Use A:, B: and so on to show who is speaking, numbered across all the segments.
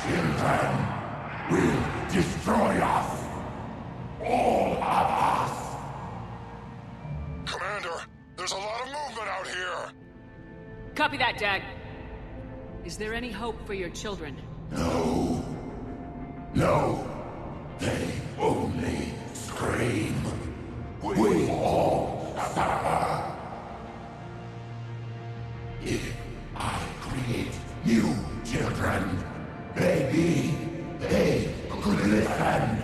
A: children will destroy us. All of us.
B: Commander, there's a lot of movement out here.
C: Copy that, Dag. Is there any hope for your children?
A: No. No. They only scream. We all suffer. If I create new children, maybe they could listen.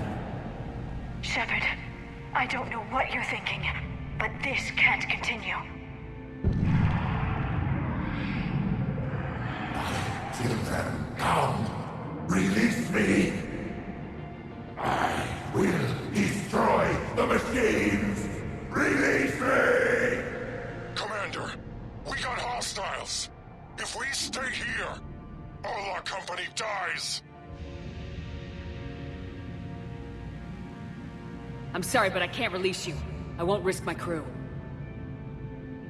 D: Shepard, I don't know what you're thinking, but this can't continue.
A: Children, come. Release me. I will destroy the machines. Release me.
B: Commander, we got hostiles. If we stay here, all our company dies.
C: I'm sorry, but I can't release you. I won't risk my crew.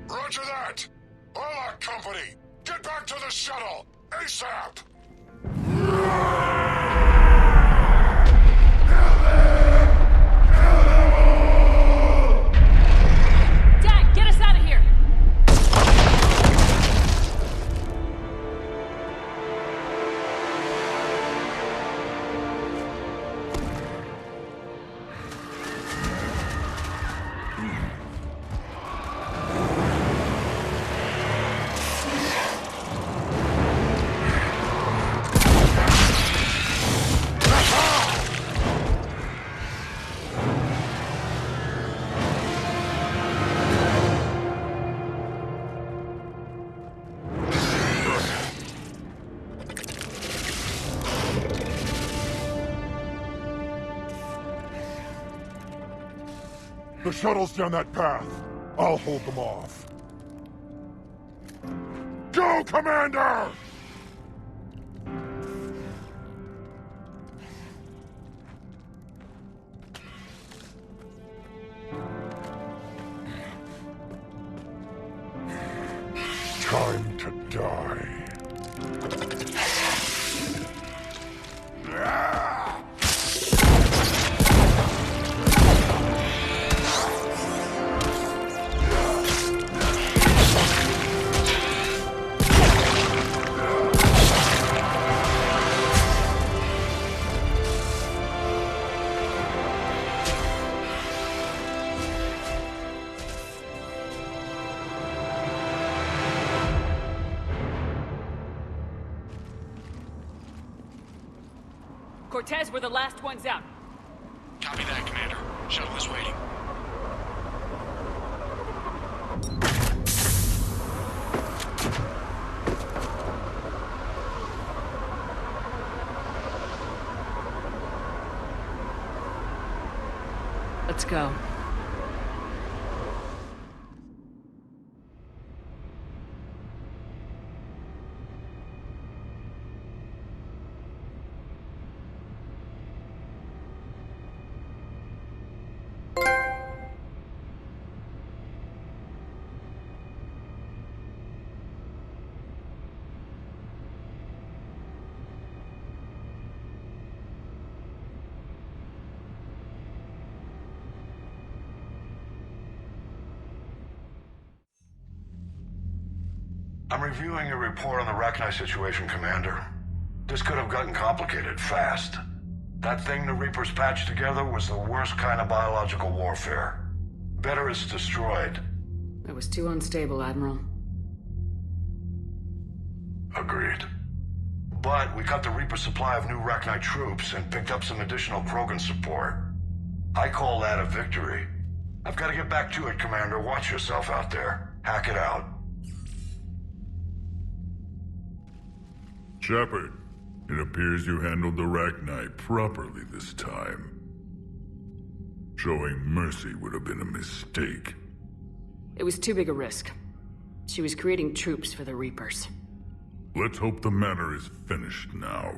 B: Roger that. All our company, get back to the shuttle, ASAP.
C: Dad, get us out of here!
B: The shuttle's down that path. I'll hold them off. Go, Commander! Time to die.
C: Cortez, we're the last ones out.
E: Copy that, Commander. Shuttle is waiting.
C: Let's go.
F: I'm reviewing your report on the Rachni situation, Commander. This could have gotten complicated fast. That thing the Reapers patched together was the worst kind of biological warfare. Better it's destroyed.
C: It was too unstable, Admiral.
F: Agreed. But we cut the Reaper supply of new Rachni troops and picked up some additional Krogan support. I call that a victory. I've got to get back to it, Commander. Watch yourself out there. Hack it out.
G: Shepard, it appears you handled the Rachni properly this time. Showing mercy would have been a mistake.
C: It was too big a risk. She was creating troops for the Reapers.
G: Let's hope the matter is finished now.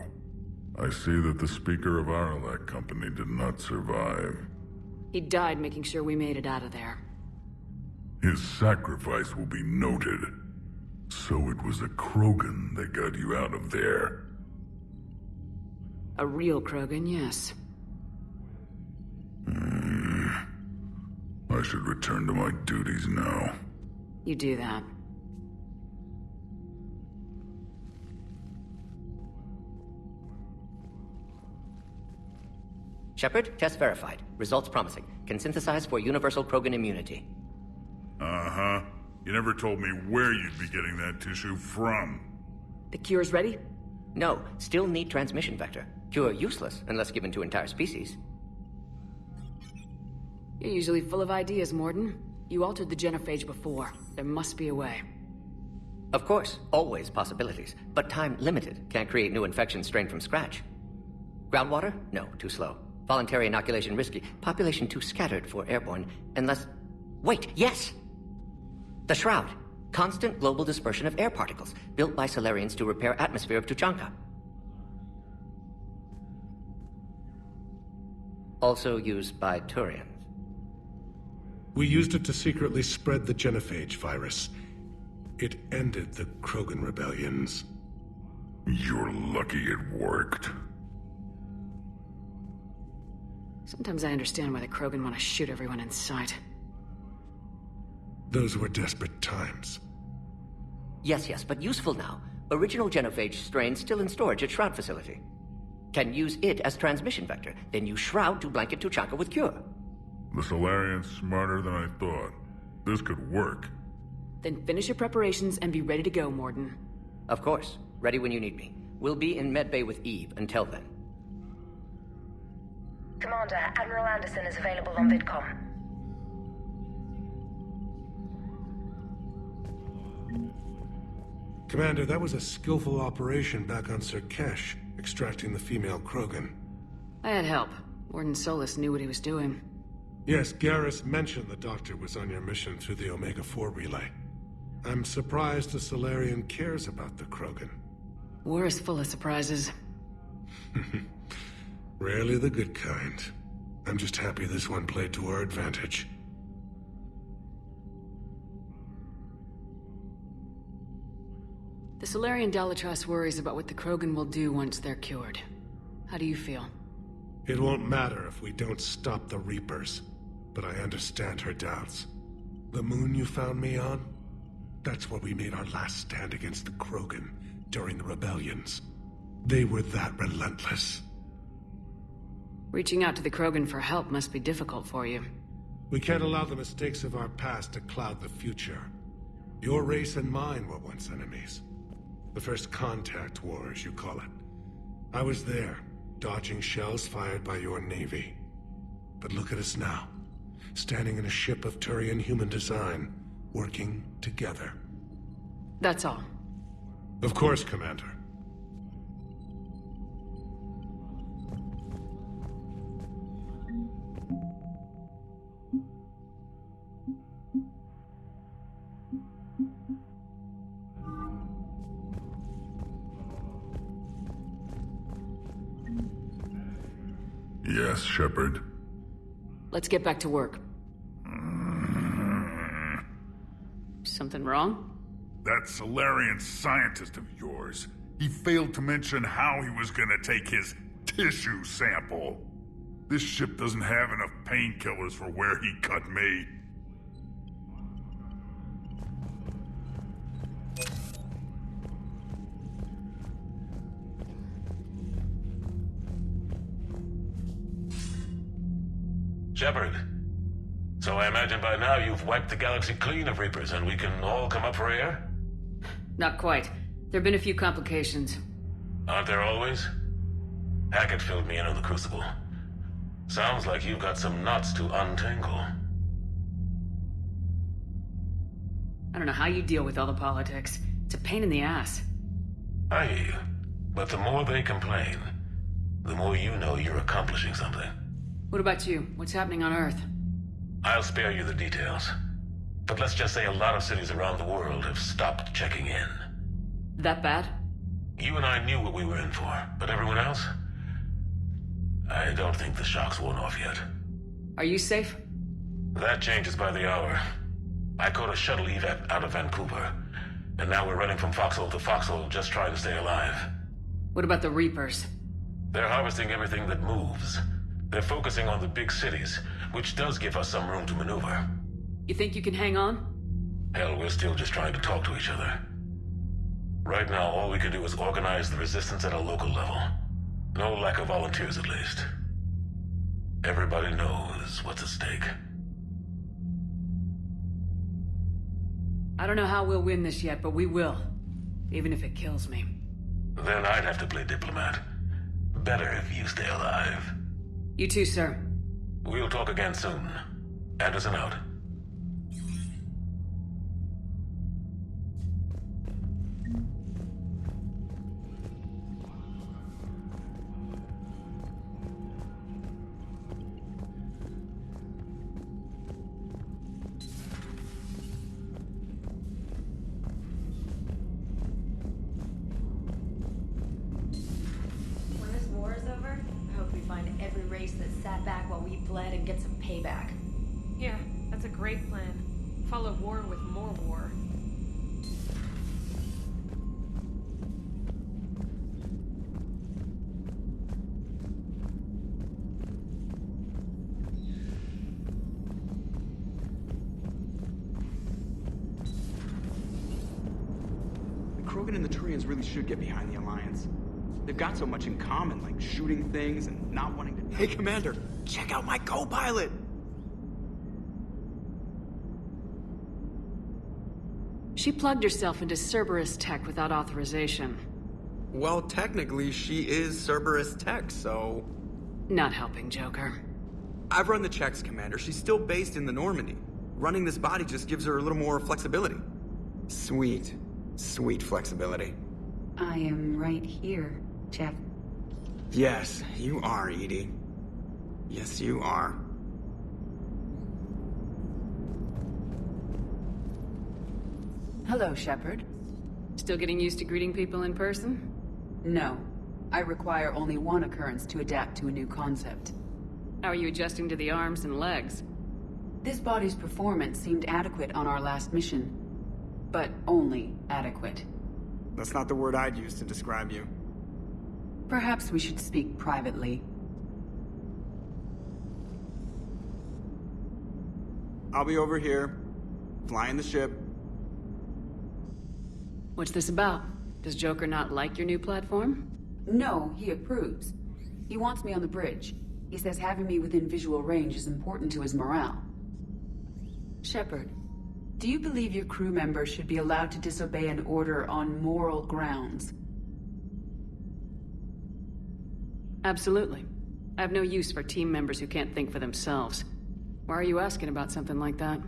G: I see that the Speaker of Aralak Company did not survive.
C: He died making sure we made it out of there.
G: His sacrifice will be noted. So it was a Krogan that got you out of there.
C: A real Krogan, yes.
G: I should return to my duties now.
C: You do that.
H: Shepard, test verified. Results promising. Can synthesize for universal Krogan immunity.
G: Uh-huh. You never told me where you'd be getting that tissue from.
C: The cure's ready?
H: No, still need transmission vector. Cure useless unless given to entire species.
C: You're usually full of ideas, Morden. You altered the genophage before. There must be a way.
H: Of course, always possibilities, but time limited. Can't create new infection strain from scratch. Groundwater? No, too slow. Voluntary inoculation risky. Population too scattered for airborne, unless... Wait, yes! The Shroud. Constant global dispersion of air particles, built by Solarians to repair atmosphere of Tuchanka. Also used by Turians.
I: We used it to secretly spread the genophage virus. It ended the Krogan rebellions.
G: You're lucky it worked.
C: Sometimes I understand why the Krogan want to shoot everyone in sight.
I: Those were desperate times.
H: Yes, but useful now. Original genophage strain still in storage at Shroud facility. Can use it as transmission vector, then use Shroud to blanket Tuchanka with cure.
G: The Solarian's smarter than I thought. This could work.
C: Then finish your preparations and be ready to go, Morden.
H: Of course. Ready when you need me. We'll be in medbay with Eve until then.
D: Commander, Admiral Anderson is available on VidCom.
I: Commander, that was a skillful operation back on Cerkesh, extracting the female Krogan.
C: I had help. Warden Solus knew what he was doing.
I: Yes, Garrus mentioned the Doctor was on your mission through the Omega-4 relay. I'm surprised the Solarian cares about the Krogan.
C: War is full of surprises.
I: Rarely the good kind. I'm just happy this one played to our advantage.
C: The Solarian Dalatrass worries about what the Krogan will do once they're cured. How do you feel?
I: It won't matter if we don't stop the Reapers, but I understand her doubts. The moon you found me on? That's where we made our last stand against the Krogan during the rebellions. They were that relentless.
C: Reaching out to the Krogan for help must be difficult for you.
I: We can't allow the mistakes of our past to cloud the future. Your race and mine were once enemies. The first contact war, as you call it. I was there, dodging shells fired by your navy. But look at us now, standing in a ship of Turian human design, working together.
C: That's all.
I: Of course, Commander.
G: Yes, Shepard.
C: Let's get back to work. Something wrong?
G: That Solarian scientist of yours. He failed to mention how he was gonna take his tissue sample. This ship doesn't have enough painkillers for where he cut me.
J: Shepard, so I imagine by now you've wiped the galaxy clean of Reapers and we can all come up for air?
C: Not quite. There have been a few complications.
J: Aren't there always? Hackett filled me in on the Crucible. Sounds like you've got some knots to untangle.
C: I don't know how you deal with all the politics. It's a pain in the ass.
J: I hear you. But the more they complain, the more you know you're accomplishing something.
C: What about you? What's happening on Earth?
J: I'll spare you the details. But let's just say a lot of cities around the world have stopped checking in.
C: That bad?
J: You and I knew what we were in for, but everyone else? I don't think the shock's worn off yet.
C: Are you safe?
J: That changes by the hour. I caught a shuttle evac out of Vancouver, and now we're running from foxhole to foxhole just trying to stay alive.
C: What about the Reapers?
J: They're harvesting everything that moves. They're focusing on the big cities, which does give us some room to maneuver.
C: You think you can hang on?
J: Hell, we're still just trying to talk to each other. Right now, all we can do is organize the resistance at a local level. No lack of volunteers, at least. Everybody knows what's at stake.
C: I don't know how we'll win this yet, but we will. Even if it kills me.
J: Then I'd have to play diplomat. Better if you stay alive.
C: You too, sir.
J: We'll talk again soon. Anderson out.
K: When this war is over, I hope we find every race that sat back while we bled and get some payback.
L: Yeah, that's a great plan. Follow war with more war.
M: The Krogan and the Turians really should get behind the Alliance. They've got so much in common, like shooting things and not wanting to... Hey, Commander! Check out my co-pilot!
C: She plugged herself into Cerberus tech without authorization.
M: Well, technically, she is Cerberus tech, so...
C: Not helping, Joker.
M: I've run the checks, Commander. She's still based in the Normandy. Running this body just gives her a little more flexibility. Sweet. Sweet flexibility.
N: I am right here, Jeff.
M: Yes, you are, Edie. Yes, you are.
N: Hello, Shepard.
C: Still getting used to greeting people in person?
N: No. I require only one occurrence to adapt to a new concept.
C: How are you adjusting to the arms and legs?
N: This body's performance seemed adequate on our last mission. But only adequate.
M: That's not the word I'd use to describe you.
N: Perhaps we should speak privately.
M: I'll be over here, flying the ship.
C: What's this about? Does Joker not like your new platform?
N: No, he approves. He wants me on the bridge. He says having me within visual range is important to his morale. Shepard, do you believe your crew members should be allowed to disobey an order on moral grounds?
C: Absolutely. I have no use for team members who can't think for themselves. Why are you asking about something like that?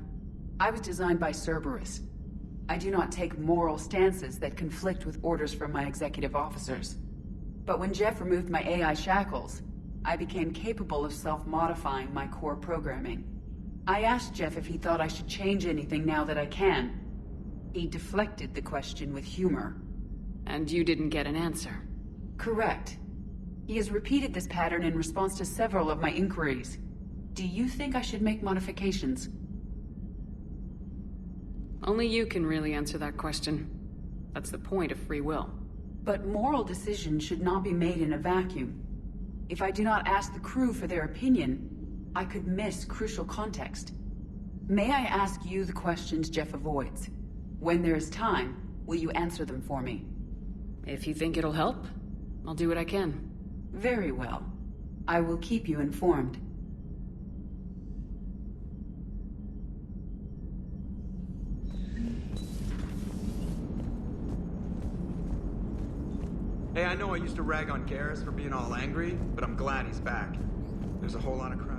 N: I was designed by Cerberus. I do not take moral stances that conflict with orders from my executive officers. But when Jeff removed my AI shackles, I became capable of self-modifying my core programming. I asked Jeff if he thought I should change anything now that I can. He deflected the question with humor.
C: And you didn't get an answer?
N: Correct. He has repeated this pattern in response to several of my inquiries. Do you think I should make modifications?
C: Only you can really answer that question. That's the point of free will.
N: But moral decisions should not be made in a vacuum. If I do not ask the crew for their opinion, I could miss crucial context. May I ask you the questions Jeff avoids? When there is time, will you answer them for me?
C: If you think it'll help, I'll do what I can.
N: Very well. I will keep you informed.
M: Hey, I know I used to rag on Garrus for being all angry, but I'm glad he's back. There's a whole lot of crap.